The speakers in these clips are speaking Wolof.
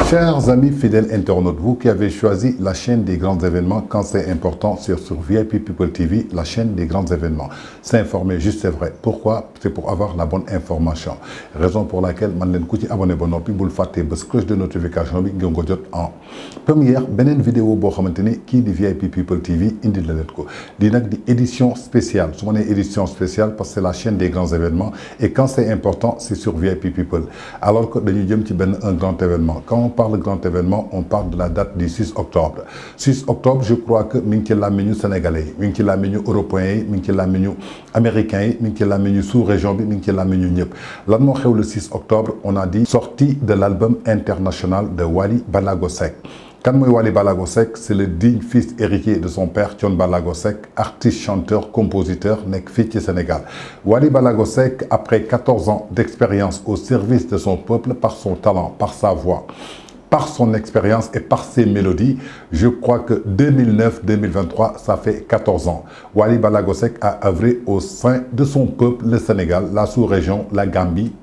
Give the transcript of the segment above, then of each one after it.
Chers amis fidèles internautes, vous qui avez choisi la chaîne des grands événements quand c'est important sur VIP People TV, la chaîne des grands événements. S'informer, juste c'est vrai. Pourquoi? C'est pour avoir la bonne information. Raison pour laquelle man len ku ci abonné ba nopi bul faté ba cloche de notification bi ngeen ko jot en première benen vidéo bo xamanteni ki di VIP People TV indi la len ko. Di nak di édition spéciale. Su ma nee édition spéciale parce que c'est la chaîne des grands événements et quand c'est important, c'est sur VIP People. Alors que dañu jëm ci un grand événement. Quand on parle de grand événement, on parle de la date du 6 octobre. 6 octobre, je crois que mi ngi ci làmmiñu sénégalais, mi ngi ci làmmiñu européens, mi ngi ci làmmiñu américains, mi ngi ci làmmiñu sous-région bi, mi ngi ci làmmiñu ñëpp. Lan moo xew le 6 octobre, on a dit sortie de l'album international de Wally Ballago Seck. Kan mooy Wally Ballago Seck, c'est le digne fils héritier de son père Thione Ballago Seck, artiste, chanteur, compositeur nekk fii ci Sénégal. Wally Ballago Seck, après 14 ans d'expérience au service de son peuple, par son talent, par sa voix, par son expérience et par ses mélodies, je crois que 2009-2023, ça fait 14 ans. Wally Ballago Seck a œuvré au sein de son peuple, le Sénégal, la sous-région, la Gambie,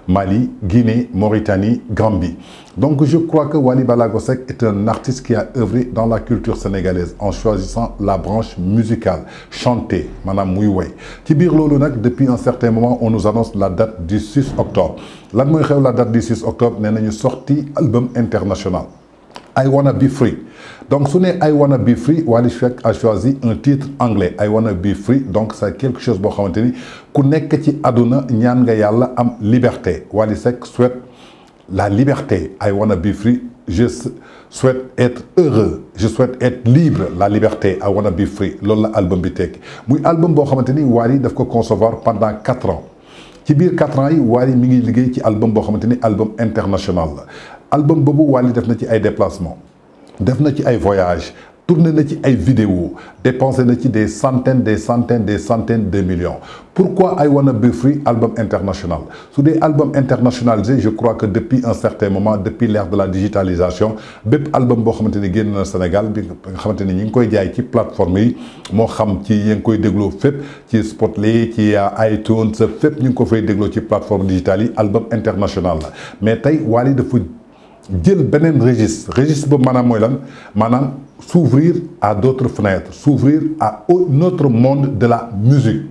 Mali, Guinée, Mauritanie, Gambie. Donc je crois que Wally Ballago Seck est un artiste qui a œuvré dans la culture sénégalaise en choisissant la branche musicale, chanter, madame muy way. Ci biir loolu nag depuis un certain moment on nous annonce la date du 6 octobre. Lan mooy xew la date du 6 octobre nee nañu sorti album international. I Wanna Be Free. Donc, si I Wanna Be Free, Wally Seck a choisi un titre anglais. I Wanna Be Free. Donc, c'est quelque chose que vous savez. Ku nekk ci aduna ñaan nga yàlla am liberté. Wally Seck souhaite la liberté. I Wanna Be Free. Je souhaite être heureux. Je souhaite être libre. La liberté. I Wanna Be Free. C'est l'album bi tekki. Muy album boo xamante ni Wally daf ko concevoir pendant 4 ans. Ci biir 4 ans yi Wally mi ngi liggéey ci album boo xamante ni album international la. Album boobu Wally def na ci ay déplacements, def na ci ay voyages, tourné na ci ay vidéos, dépensé na ci des centaines de millions. Pourquoi I Wanna Be Free album international? Sur des albums internationalisés, je crois que depuis un certain moment, depuis l'ère de la digitalisation, bépp album boo xamante ni génn na Sénégal bi nga xamante ni ñi ngi koy jaay ci plateforme yi moo xam ci yi ngi koy dégloo fépp ci Spotify ci iTunes fépp ñu ngi ko fay dégloo ci plateforme digitale yi album international la mais tey Wally dafa jël beneen registre boobu maanaam mooy lan maanaam s'ouvrir à d'autres fenêtres, s'ouvrir à un autre monde de la musique.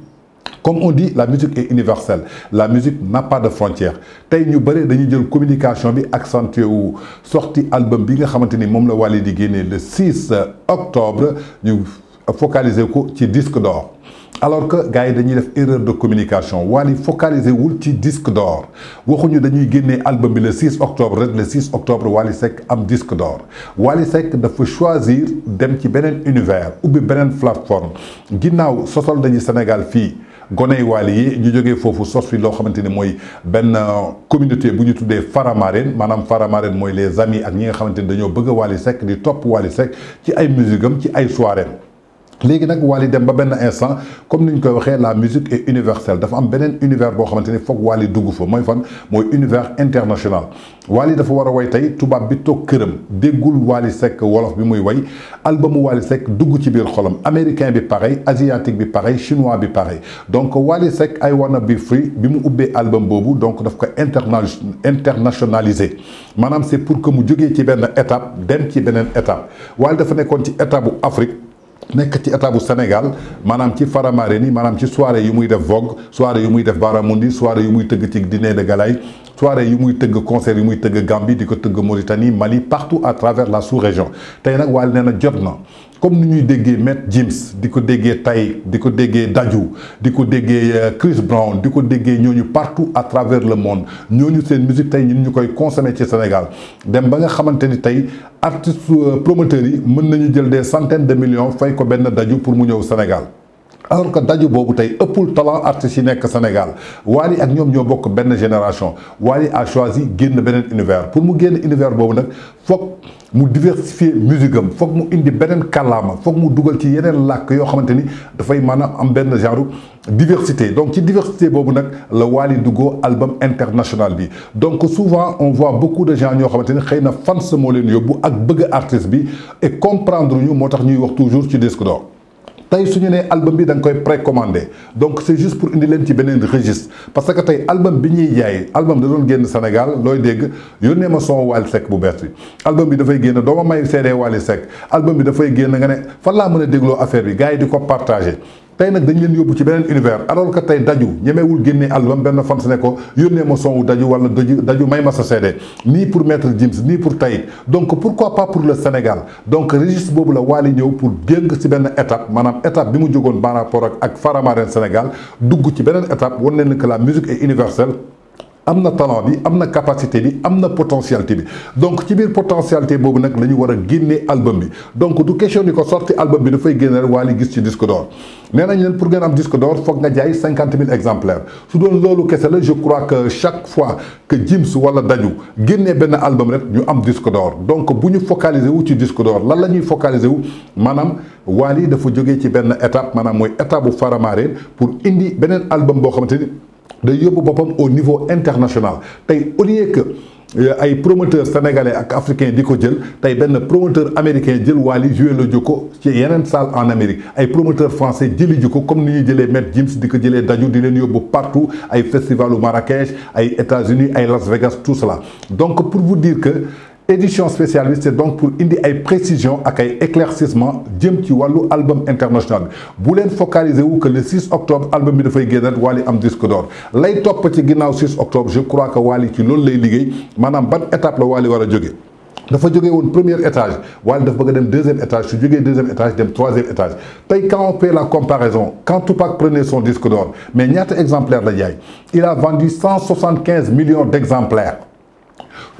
Comme on dit, la musique est universelle. La musique n'a pas de frontières. Tey ñu bëri dañuy jël communication bi accentué wu sorti album bi nga xamante ni moom la Wally di génnee le 6 octobre ñu focaliser ko ci disque d'or. Alors que gars yi dañuy def erreur de communication Wally focalisé wul ci disque d'or waxuñu dañuy génnee album bi le 6 octobre rek le 6 octobre Wally Seck am disque d'or Wally Seck dafa choisir dem ci beneen univers ubbi beneen plateforme ginnaaw sosal dañu Sénégal fii goney Wally yi ñu jógee foofu sos fi loo xamante ni mooy benn communauté bu ñu tuddee Faramareen maanaam Faramareen mooy les amis ak ñi nga xamante ni dañoo bëgg Wally Seck di topp Wally Seck ci ay musique am ci ay soirée léegi nag Wally dem ba benn instant comme ni ñu koy waxee la musique est universelle dafa am beneen univers boo xamante ni foog Wally dugg fa mooy fan mooy univers international Wally dafa war a way tey tubaab bi toog këram déggul Wally Seck wolof bi muy way albumu Wally Seck dugg ci biir xolam américain bi pareil asiatique bi pareil chinois bi pareil donc Wally Seck I Wanna Be Free bi mu ubbee album boobu donc daf ko internationalisé maanaam c'est pour que mu jógee ci benn étape dem ci beneen étape Wally dafa nekkoon ci étape bu Afrique nekk ci état bu Sénégal maanaam ci Faramareen yi maanaam ci soirée yu muy def Vogue soirée yu muy def Baramundi soirée yu muy tëgg ci dîner de gala yi soirée yu muy tëgg concert yu muy tëgg Gambie di ko tëgg Mauritanie Mali partout à travers la sous-région tey nag Wally nee na jot na comme ni ñuy déggee Maître Gims di ko déggee Tay di ko déggee Dadju di ko déggee Chris Brown di ko déggee ñooñu partout à travers le monde ñooñu seen musique tey ñun ñu koy consommer ci Sénégal dem ba nga xamante ni tey artistes promoteurs yi mën nañu jël des centaines de millions fay ko benn Dadju pour mu ñëw Sénégal alors que Dadju boobu tey ëppul talent artistes yi nekk Sénégal Wally ak ñoom ñoo bokk benn génération Wally a choisi génn beneen univers pour mu génn univers boobu nag foog mu diversifier musique am foog mu indi beneen kàllaama foog mu dugal ci yeneen làkk yoo xamante ni dafay maanaam am benn genre diversité donc ci diversité boobu nag la Wally duggoo album international bi donc souvent on voit beaucoup de gens ñoo xamante ni xëy na fans moo leen yóbbu ak bëgg artiste bi et comprendre ñu moo tax ñuy wax toujours ci disque d'or tey su ñu nee album bi da nga koy précommandé donc c'est juste pour indi leen ci beneen registre parce que tey album bi ñuy jaay album da doon génn Sénégal looy dégg yónnee ma son Wally Seck bu bees bi album bi dafay génn doo ma may CD Wally Seck album bi dafay génn nga ne fan laa mën a dégloo affaire bi gars yi di ko partagé tey nag dañ leen yóbbu ci beneen univers alors que tey daju ñemewul génnee album benn fan ne ko yónnee ma son wu daju wala daju may ma sa CD nii pour Maître Gims nii pour Taïb donc pourquoi pas pour le Sénégal donc registre boobu la Wally ñëw pour génn ci benn étape maanaam étape bi mu jógoon par rapport ak Faramaren Sénégal dugg ci beneen étape wan leen que la musique est universelle am na talent bi am na capacité bi am na potentialité bi donc ci biir potentialité boobu nag la ñu war a génnee album bi donc du question ni ko sorti album bi dafay génne rek Wally gis ci disque d'or nee nañ leen pour ngeen am disque d'or foog nga jaay 50 000 exemplaires su doon loolu kese la je crois que chaque fois que Gims wala Daju génnee benn album rek ñu am disque d'or donc bu ñu focaliser wu ci disque d'or lan la ñuy focaliser wu maanaam Wally dafa jógee ci benn étape maanaam mooy étape bu Faramaren pour indi beneen album boo xamante ni day yóbbu boppam au niveau international tey au lieu que ay promoteurs sénégalais ak africains di ko jël tey benn promoteur américain jël Wally joué la joko ci yeneen salle en Amérique ay promoteurs français jëli ji ko comme ni ñuy jëlee Maître Gims di ko jëlee Daju di leen yóbbu partout ay festivalu Marrakech ay États-Unis ay Las Vegas tout cela donc pour vous dire que édition spéciale bi c'est donc pour indi ay précision ak ay éclaircissement jëm ci wàllu album international bi bu leen focaliser wu que le 6 octobre album bi dafay génn Wally am disque d'or lay topp ci ginnaaw 6 octobre je crois que Wally ci loolu lay liggéey maanaam ban étape la Wally war a jóge dafa jógee woon premier étage Wally dafa bëgg a dem deuxième étage su jógee deuxième étage dem troisième étage tey quand on fait la comparaison quand Tupac prenait son disque d'or mais ñaata exemplaires la jaay il a vendu 175 millions d'exemplaires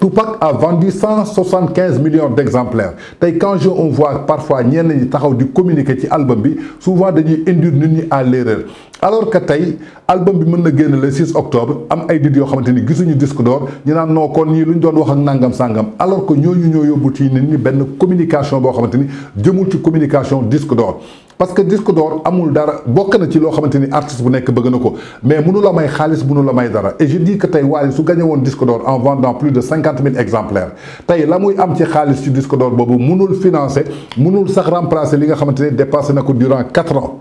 Tupac a vendu 175 millions d'exemplaires tey quand on voit parfois ñenn ñi taxaw di communiquer ci album bi souvent dañuy induire nit ñi à l'erreur alors que tey album bi mën na génn le 6 octobre am ay nit yoo xamante ni gisuñu disque d'or ñu naan non kon ñii lu ñu doon wax ak nangam sangam alors que ñooñu ñoo yóbbu ci nit ñi benn communication boo xamante ni jëmul ci communication disque d'or parce que disque d'or amul dara bokk na ci loo xamante ni artiste bu nekk bëgg na ko mais mënu la may xaalis mënu la may dara et je dis que tey Wally su gagné woon disque d'or en vendant plus de 50 000 exemplaires tey la muy am ci xaalis ci disque d'or boobu mënul financer mënul sax remplacer li nga xamante ni dépassé na ko durant 4 ans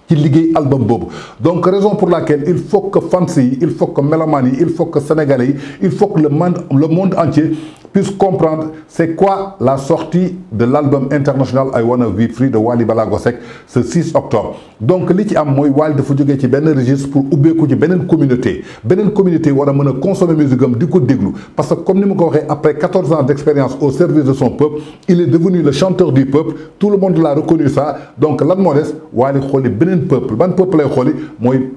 ci liggéey album boobu donc raison pour laquelle il faut que fans yi il faut que mélomanes yi il faut que sénégalais yi il faut que le monde entier puisse comprendre c'est quoi la sortie de l'album international I Wanna Be Free de Wally Ballago Seck ce 6 octobre donc li ci am mooy Wally dafa jógee ci benn registre pour ubbeeku ci beneen communauté war a mën a consommer musique am di ko déglu parce que comme ni ma ko waxee après 14 ans d'expérience au service de son peuple il est devenu le chanteur du peuple tout le monde l'a reconnu ça donc lan moo des Wally xooli beneen peuple ban peuple lay xooli mooy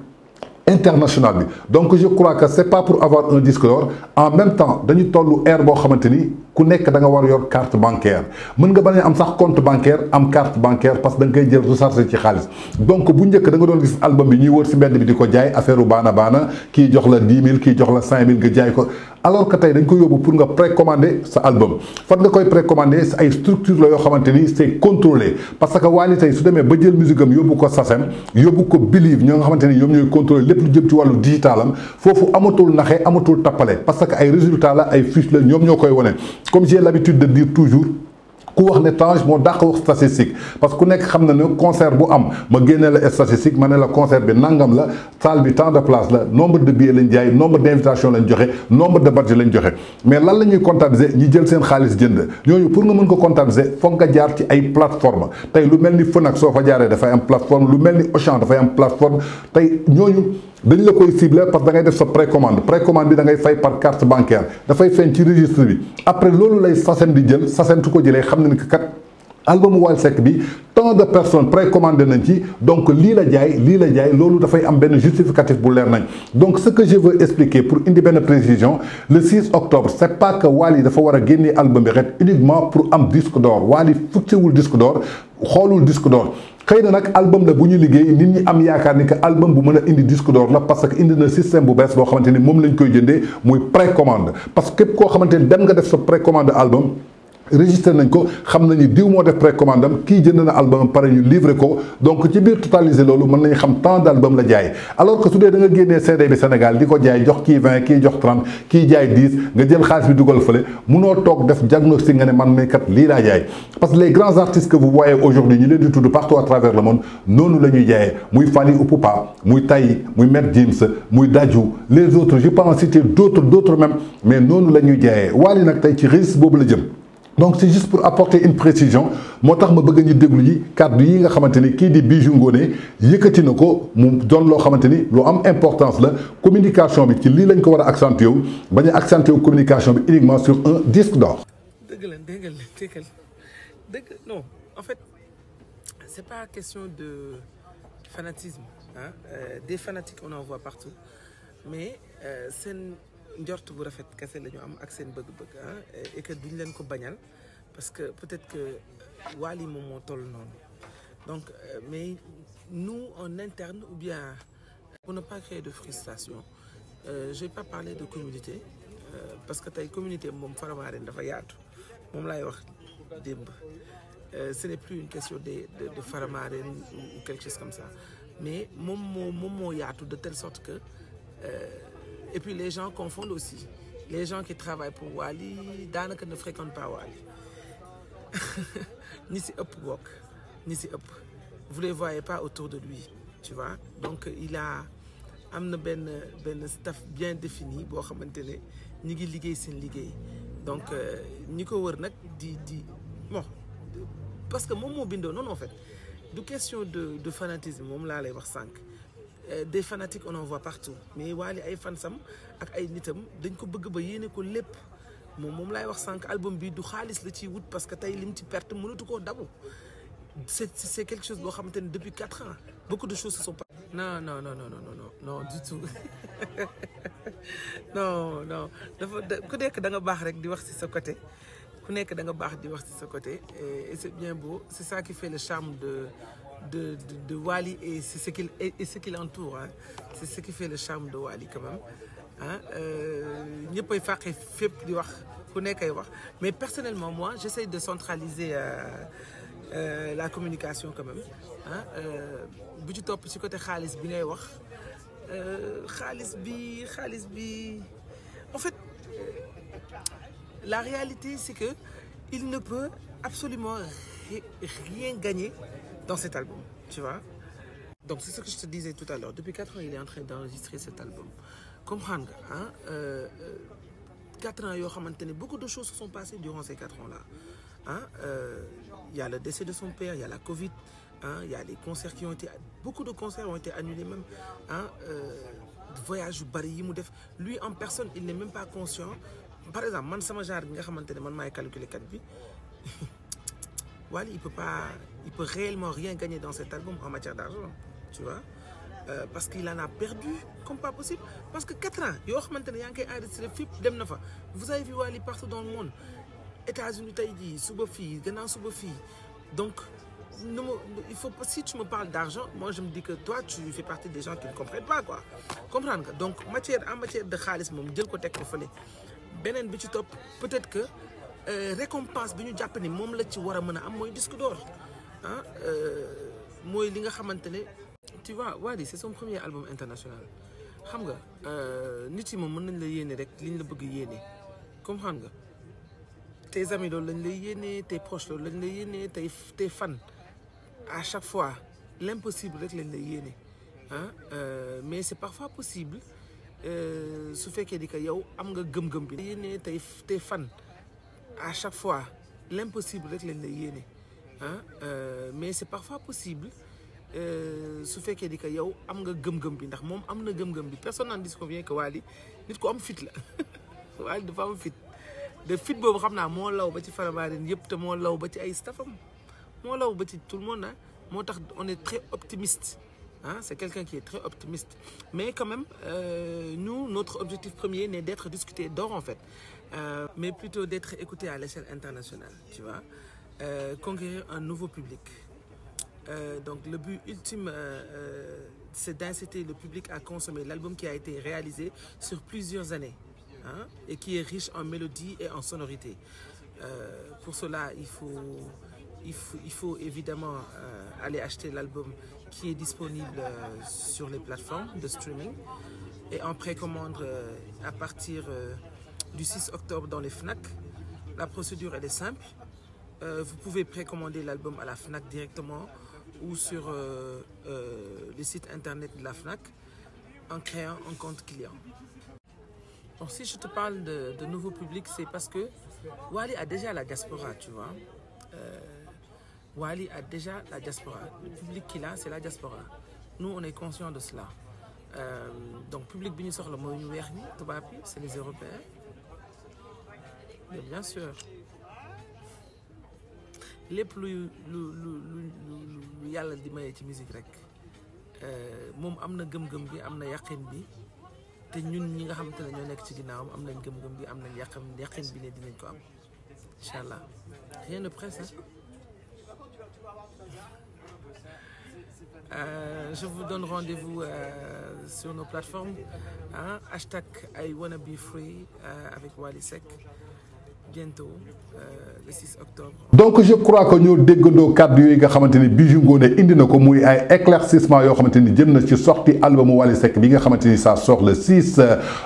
international bi donc je crois que c'est pas pour avoir un disque d'or en même temps dañu tollu ère boo xamante ni ku nekk da nga war yor carte bancaire mën nga bañ a am sax compte bancaire am carte bancaire parce que da nga koy jël recharger ci xaalis donc bu njëkk da nga doon gis album bi ñuy wër si mbedd bi di ko jaay affaire u baana kii jox la 10 000 kii jox la 5 000 nga jaay ko alors que tey dañ ko yóbbu pour nga précommander sa album fan nga koy précommander sa ay structure la yoo xamante ni c'est contrôlé parce que Wally tey su demee ba jël musique am yóbbu ko SACEM yóbbu ko Believe ñoo nga xamante ni ñoom ñooy contrôlé lépp lu jëm ci wàllu digital am foofu amatul naxe amatul tappale parce que ay résultats la ay fiches la ñoom ñoo koy wane comme j'ai l'habitude de dire toujours ku wax ne Tange moo dàq wax statistique parce que ku nekk xam na ne concert bu am ma génne la statistique ma ne la concert bi nangam la salle bi tant de place la nombre de billets lañ jaay nombre d'invitations lañ joxe nombre de badges lañ joxe mais lan la ñuy comptabiliser ñi jël seen xaalis jënd ñooñu pour nga mën ko comptabiliser foog nga jaar ci ay plateforme tey lu mel ni Fnac soo fa jaaree dafay am plateforme lu mel ni Auchan dafay am plateforme tey ñooñu dañ la koy ciblé parce que da ngay def sa précommande bi da ngay fay par carte bancaire dafay feeñ ci registre bi après loolu lay SACEM di jël SACEM su ko jëlee xam na ni que kat album Wally Seck bi tant de personnes précommandé nañ ci donc lii la jaay loolu dafay am benn justificatif bu leer nañ donc ce que je veux expliquer pour indi benn précision le 6 octobre c'est pas que Wally dafa war a génnee album bi rek uniquement pour am disque d'or Wally fuccewul disque d'or xoolul disque d'or xëy na nag album la bu ñu liggéey nit ñi am yaakaar ni que album bu mën a indi disque d'or la parce que indi na système bu bees boo xamante ni moom lañ koy jëndee muy précommande parce que képp koo xamante ni dem nga def sa précommande album registré nañ ko xam nañu diw moo def précommande am kii jënd na album pare ñu livré ko donc ci biir totalisé loolu mën nañu xam tant d' album la jaay alors que su dee da nga génnee CD bi Sénégal di ko jaay jox kii 20 kii jox 30 kii jaay 10 nga jël xaalis bi dugal fële munoo toog def diagnostic nga ne man mii kat lii laa jaay parce que les grands artistes que vous voyez aujourd'hui ñu leen di tudd partout à travers le monde noonu la ñuy jaayee muy Fally Ipupa muy Taï muy Maître Gims muy Dadju les autres je peux en citer d'autres même mais noonu la ñuy jaayee Wally nag tey ci registre boobu la jëm. Donc c'est juste pour apporter une précision motax ma bëgg ñu déglu yi kàddu yi nga xamanteni ki di Bijou Ngoné yëkëti nako mu doon lo xamanteni lu am importance la communication bi ci li lañ ko wara accentuer wu bañ a accentuer wu communication bi uniquement sur un disque d'or. dëgg non en fait c'est pas question de fanatisme hein des fanatiques on en voit partout mais seen njort bu rafet kese la ñu am ak seen bëgg-bëgg et que duñ leen ko bañal parce que peut-être que Wally moom moo toll noonu donc mais nous en interne ou bien pour ne pas créer de frustration je vais pas parler de communauté parce que tey communauté moom Faramareen dafa yaatu moom laay wax démb ce n'est plus une question de Faramareen ou quelque chose comme ça mais moom moo yaatu de telle sorte que et puis les gens confondent aussi. Les gens qui travaillent pour Wally, danaka ne fréquentent pas Wally. Ni si up walk, ni si up. Vous les voyez pas autour de lui, tu vois. Donc il a ben staff bien défini bo xamantene ñi ngi liggéey seen liggéey. Donc ñi ko wër nak di bon parce que mom mo bindo non en fait. Du question de fanatisme mom la lay wax sank. Des fanatiques on en voit partout mais Wally ay fansam ak ay nitam dañ ko bëgg ba yéné ko lépp moom lay wax sank album bi du xaalis la ci wut parce que tay lim ci perte mënatu koo dabu c'est quelque chose boo xamante ne depuis 4 ans beaucoup de choses se sont passées. Non du tout non dafa ku nekk da nga baax rek di wax ci sa côté ku nekk da nga baax di wax ci sa côté et c'est bien beau c'est ça qui fait le charme de Wally et c'est ce qui l'entoure hein. C'est ce qui fait le charme de Wally quand même hein ñëppay fàqe fépp di wax ku nekkay wax mais personnellement moi j'essaie de centraliser la communication quand même hein bu ci topp ci côté xaalis bi ngay wax xaalis bi en fait la réalité c'est que il ne peut absolument rien gagner dans cet album, tu vois. Donc c'est ce que je te disais tout à l'heure. Depuis 4 ans, il est en train d'enregistrer cet album. Comprendre, hein 4 ans, beaucoup de choses se sont passées durant ces 4 ans-là. Hein? Il y a le décès de son père, il y a la Covid, hein? Il y a les concerts qui ont été... Beaucoup de concerts ont été annulés même. Hein? Voyage bari lui en personne, il n'est même pas conscient. Par exemple, man sama genre nga xamantene man may calculer 4 bi. Wally, il peut réellement rien gagner dans cet album en matière d'argent, tu vois, parce qu'il en a perdu comme pas possible. Parce que 4 ans, vous avez vu Wally partout dans le monde, États-Unis, Taïdi, Soubofi, Ghana, Soubofi. Donc, il faut, si tu me parles d'argent, moi je me dis que toi tu fais partie des gens qui ne comprennent pas quoi. Comprendre. Donc, en matière de khalis, peut-être que récompense bi ñu jàpp ne moom la ci war a mën a am mooy disque d'or ah mooy li nga xamante ne tu vois Wally c'est son premier album international xam nga nit yi moom mën nañ la yéene rek liñ la bëgg yéene comprendre nga tes amis loolu lañ lay yéene tes proches loolu lañ lay yéene tes fans à chaque fois l'impossible rek lañ lay yéene ah mais c'est parfois possible su fekkee di que yow am nga gëm-gëm bi yéene tes fans à chaque fois l'impossible rek lañ lay yéene hein mais c'est parfois possible su fekkee di que yow am nga gëm-gëm bi ndax moom am na gëm-gëm bi personne n'en disconvient que Wally nit ko am fit la Wally dafa am fit de fit boobu xam naa moo law ba ci Faramareen yëpp te moo law ba ci ay staffam moo law ba ci tout le monde ah moo tax on est très optimiste hein c'est quelqu'un qui est très optimiste mais quand même nous notre objectif premier n'est d'être discuté d'or en fait mais plutôt d'être écouté à l'échelle internationale, tu vois, conquérir un nouveau public. Donc le but ultime, c'est d'inciter le public à consommer l'album qui a été réalisé sur plusieurs années hein, et qui est riche en mélodie et en sonorité. Pour cela, il faut évidemment aller acheter l'album qui est disponible sur les plateformes de streaming et en précommande à partir du 6 octobre dans les FNAC. La procédure, elle est simple. Vous pouvez précommander l'album à la FNAC directement ou sur le site internet de la FNAC en créant un compte client. Bon, si je te parle de nouveau public, c'est parce que Wally a déjà la diaspora, tu vois. Wally a déjà la diaspora. Le public qu'il a, c'est la diaspora. Nous, on est conscients de cela. Donc, le public bi ñu soxla mooy ñu weex ñi tubaab yi, c'est les Européens. Mais bien sûr, lépp lu yàlla di maye ci musique rek moom am na gëm-gëm bi am na yaqin bi te ñun ñi nga xamante ne ñoo nekk ci ginnaawam am nañ gëm-gëm bi am nañ yaqin bi ne dinañ ko am incha allah rien ne presse hein. Je vous donne rendez-vous sur nos plateformes hein, hashtag I wanna be free avec Wally Seck bientôt le 6 octobre. Donc je crois que ñoo déggandoo kàddu yooyu nga xamante ni Bijou Ngoné indi na ko muy ay éclaircissement yoo xamante ni jëm na ci sortie album Wally Seck bi nga xamante ni ça sort le 6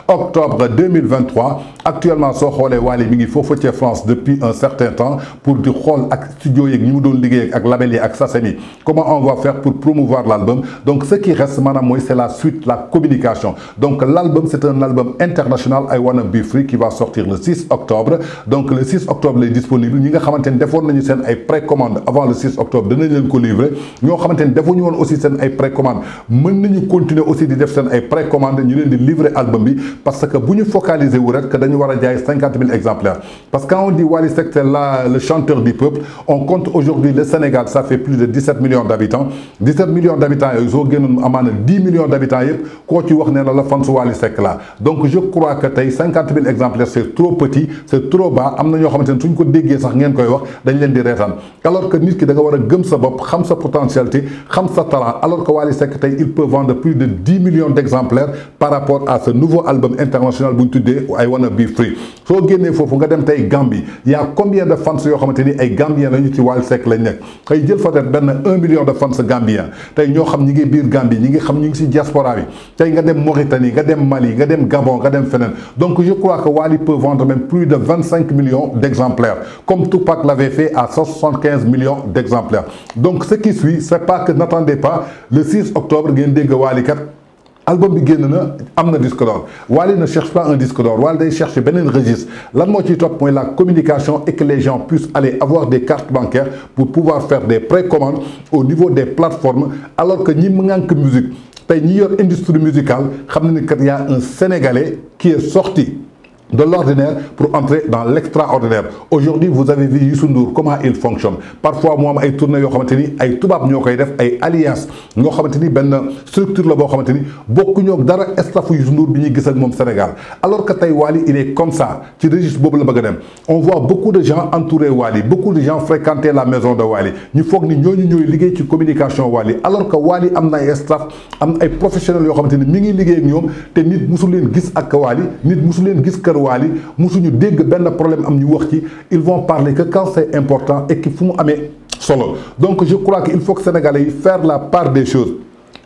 octobre 2023 actuellement soo xoolee Wally mi ngi foofu ci France depuis un certain temps pour di xool ak studio yeeg ñi mu doon liggéey ak label yi ak Sasami comment on va faire pour promouvoir l'album. Donc ce qui reste maanaam mooy c'est la suite, la communication. Donc l'album c'est un album international I Wanna Be Free qui va sortir le 6 octobre. Donc le 6 octobre est disponible ñi nga xamante ni defoon nañu seen ay précommande avant le 6 octobre danañ leen ko livrer ñoo xamante ni defuñu woon aussi seen ay précommande mën nañu continuer aussi di def seen ay précommande ñu leen di livrer album bi parce que bu ñu focaliser wu rek que dañu war a jaay 50 000 exemplaires parce que quand on dit Wally Seck c'est là le chanteur du peuple on compte aujourd'hui le Sénégal ça fait plus de 17 millions d'habitants 17 millions d'habitants yooyu soo génnoon amaana 10 millions d'habitants yëpp koo ci wax ne la fan su Wally Seck la donc je crois que tey 50 000 exemplaires c'est trop petit c'est trop bas am na ñoo xamante ne suñ ko déggee sax ngeen koy wax dañ leen di reetaan alors que nit ki da nga war a gëm sa bopp xam sa potentialité xam sa talent alors que Wally Seck tey il peut vendre plus de 10 millions d'exemplaires par rapport à ce nouveau album international bu ñu tuddee I Wanna Be Free soo génnee foofu nga dem tey Gambie y a combien de fans yoo xamante ni ay Gambiens lañu ci Wally Seck lañ nekk xëy jël fa benn 1 million de fans Gambiens tey ñoo xam ñi ngi biir Gambie ñi ngi xam ñi ngi ci diaspora bi tey nga dem Mauritanie nga dem Mali nga dem Gabon nga dem feneen donc je crois que Wally peut vendre même plus de 25 millions d'exemplaires comme Tupac l'avait fait à 175 millions d'exemplaires. Donc ce qui suit, c'est pas que n'attendez pas le 6 octobre ngeen dégg Wally kat album bi génn na am na disque d'or Wally ne cherche pas un disque d'or Wally day chercher beneen registre lan moo ciy topp mooy la communication et que les gens puissent aller avoir des cartes bancaires pour pouvoir faire des précommandes au niveau des plateformes alors que ñi ngànk musique tey ñi yor industrie musicale xam na ni kat y a un Sénégalais qui est sorti de l'ordinaire pour entrer dans l'extraordinaire. Aujourd'hui, vous avez vu Youssou Ndour, comment il fonctionne. Parfois, moi, ay tournées yoo xamante ni ay tubaab ñoo koy def ay alliance ñoo xamante ni benn structure la boo xamante ni bokkuñoo dara staffu Youssou Ndour bi ñuy gis ak moom Sénégal. Alors que tey Wally il est comme ça ci registre boobu la bëgg a dem. On voit beaucoup de gens entourer Wally, beaucoup de gens fréquenter la maison de Wally. ñu foog ni ñooñu ñooy liggéey ci communication Wally alors que Wally am na ay staff am ay professionnels yoo xamante ni mi ngi liggéey ak ñoom te nit musu leen gis ak Wally nit musu leen gis kër Wally musuñu dégg benn problème am ñu wax ci ils vont parler que quand c'est important et que fu mu amee solo donc je crois qu'il faut que Sénégalais yi faire la part des choses.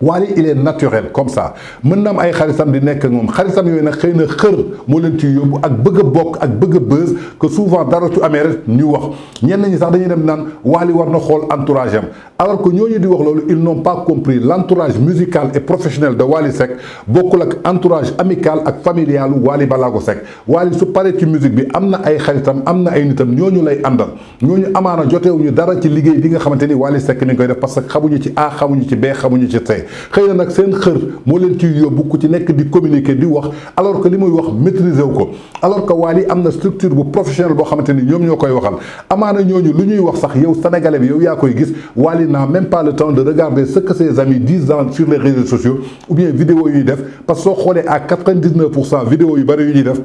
Wally il est naturel comme ça mën na am ay xaritam di nekk ak moom xaritam yooyu nag xëy na xër moo leen ciy yóbbu ak bëgg a bokk ak bëgg a buzz que souvent dara su amee rek ñu wax ñenn ñi sax dañuy dem naan Wally war na xool entourage am alors que ñooñu di wax loolu ils n'ont pas compris l'entourage musical et professionnel de Wally Seck bokkul ak entourage amical ak familial Wally Ballago Seck Wally su paree ci musique bi am na ay xaritam am na ay nitam ñooñu lay àndal ñooñu amaana jotewuñu dara ci liggéey bi nga xamante ni Wally Seck mi ngi koy def parce que xamuñu ci A xamuñu ci B xamuñu ci C xëy na nag seen xër moo leen ciy yóbbu ku ci nekk di communiquer di wax alors que li muy wax maîtriser wu ko alors que Wally am na structure bu professionnelle boo xamante ni ñoom ñoo koy waxal amaana ñooñu lu ñuy wax sax yow sénégalais bi yow yaa koy gis Wally n'a même pas le temps de regarder ce que ses amis disent sur les réseaux sociaux ou bien vidéo yu ñuy def parce que soo xoolee à 99% vidéo yu bari yu ñuy def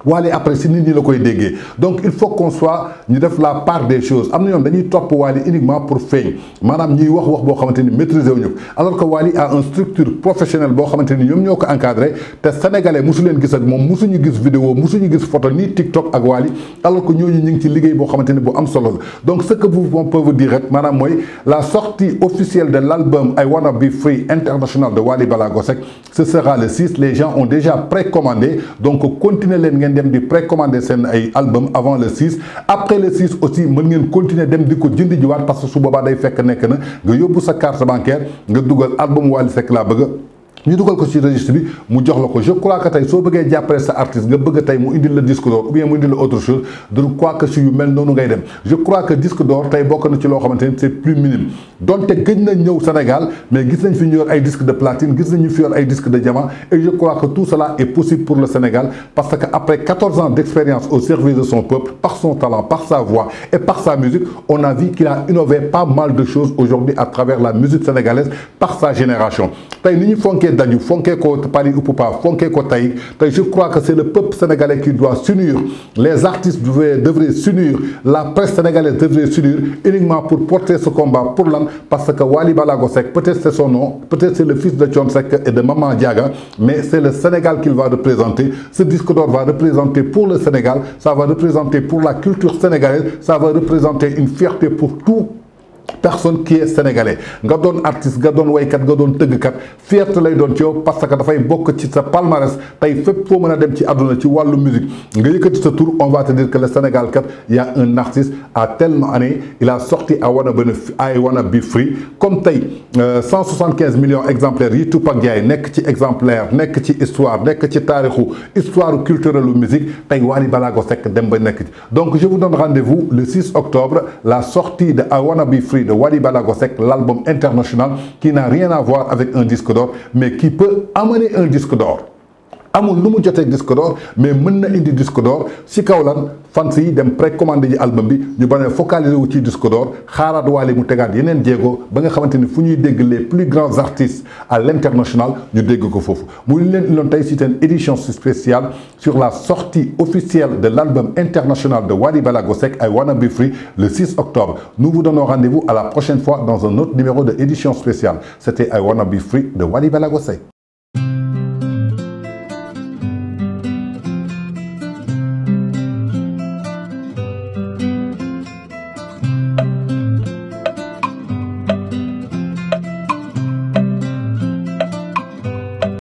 Wally après si nit ñi la koy déggee donc il faut qu'on soit ñu def la part des choses am na ñoom dañuy topp Wally uniquement pour feeñ maanaam ñuy wax boo xamante ni maîtriser wuñu ko alors que Wally a une structure professionnelle boo xamante ni ñoom ñoo ko encadré te sénégalais mosu leen gis ak moom mosuñu gis vidéo mosuñu gis photo ni TikTok ak Wally alors que ñooñu ñu ngi ci liggéey boo xamante ni bu am solo la donc ce que on peut vous dire rek maanaam mooy la sortie officielle de l'album I Wanna Be Free International de Wally Ballago Seck ce sera le 6 les gens ont déjà précommandé donc continuez leen ngeen dem di précommander seen ay album avant le 6 après le 6 aussi mën ngeen continuer dem di ko jëndi jiwaat parce que su boobaa day fekk nekk na nga yóbbu sa carte bancaire nga dugal album Wally Seck laa bëgg ñu dugal ko ci registre bi mu jox la ko je crois que tey soo bëggee jàppale sa artiste nga bëgg tey mu indil la disque d'or ou bien mu indil la autre chose je crois que si yu mel noonu ngay dem je crois que disque d'or tey bokk na ci loo xamante ni c'est plus minime donte gëj na ñëw Sénégal mais gis nañ fi ñu yor ay disque de platine gis nañ ñu fi yor ay disque de diamant et je crois que tout cela est possible pour le Sénégal parce que après 14 ans d'expérience au service de son peuple par son talent par sa voix et par sa musique on a vu qu'il a innové pas mal de choses aujourd'hui à travers la musique sénégalaise par sa génération tey ni ñu fonkee daju fonkee ko Paris Houppoupa fonkee ko tey je crois que c'est le peuple sénégalais qui doit s'unir les artistes devraient s'unir la presse sénégalaise devrait s'unir uniquement pour porter ce combat pour l'an parce que Wally Ballago Seck peut-être c'est son nom peut-être c'est le fils de Thione Seck et de Maman Diaga mais c'est le Sénégal qu'il va représenter ce disque d'or va représenter pour le Sénégal ça va représenter pour la culture sénégalaise ça va représenter une fierté pour tout personne qui est sénégalais nga doon artiste nga doon waykat nga doon tëggkat fierté lay doon ci yow parce que dafay bokk ci sa palmarès tey fépp foo mën a dem ci àdduna ci wàllu musique nga yëkkati sa tour on va te dire que le Sénégal kat y a un artiste à tellement année il a sorti I Wanna Be Free comme tey 175 millions exemplaires yi Tupac Ndiaye nekk ci exemplaire nekk ci histoire nekk ci taarixu histoire culturelle ou musique tey Wally Ballago Seck dem ba nekk ci donc je vous donne rendez-vous le 6 octobre la sortie de I Wanna Be Free de Wally Ballago Seck, l'album international qui n'a rien à voir avec un disque d'or, mais qui peut amener un disque d'or. amul lu mu jotee disque d'or mais mën na indi disque d'or si kaw lan fans yi dem précommandé ji album bi ñu bañ a focaliser wu ci disque d'or xaaraat Wally mu tegaat yeneen jéego ba nga xamante ni fu ñuy dégg les plus grands artistes à l'international ñu dégg ko foofu muy leen iloon tey c'est une édition spéciale sur la sortie officielle de l'album international de Wally Ballago Seck I Wanna Be Free le 6 octobre nous vous donnons rendez-vous à la prochaine fois dans un autre numéro de édition spéciale c'était I Wanna Be Free de Wally Ballago Seck.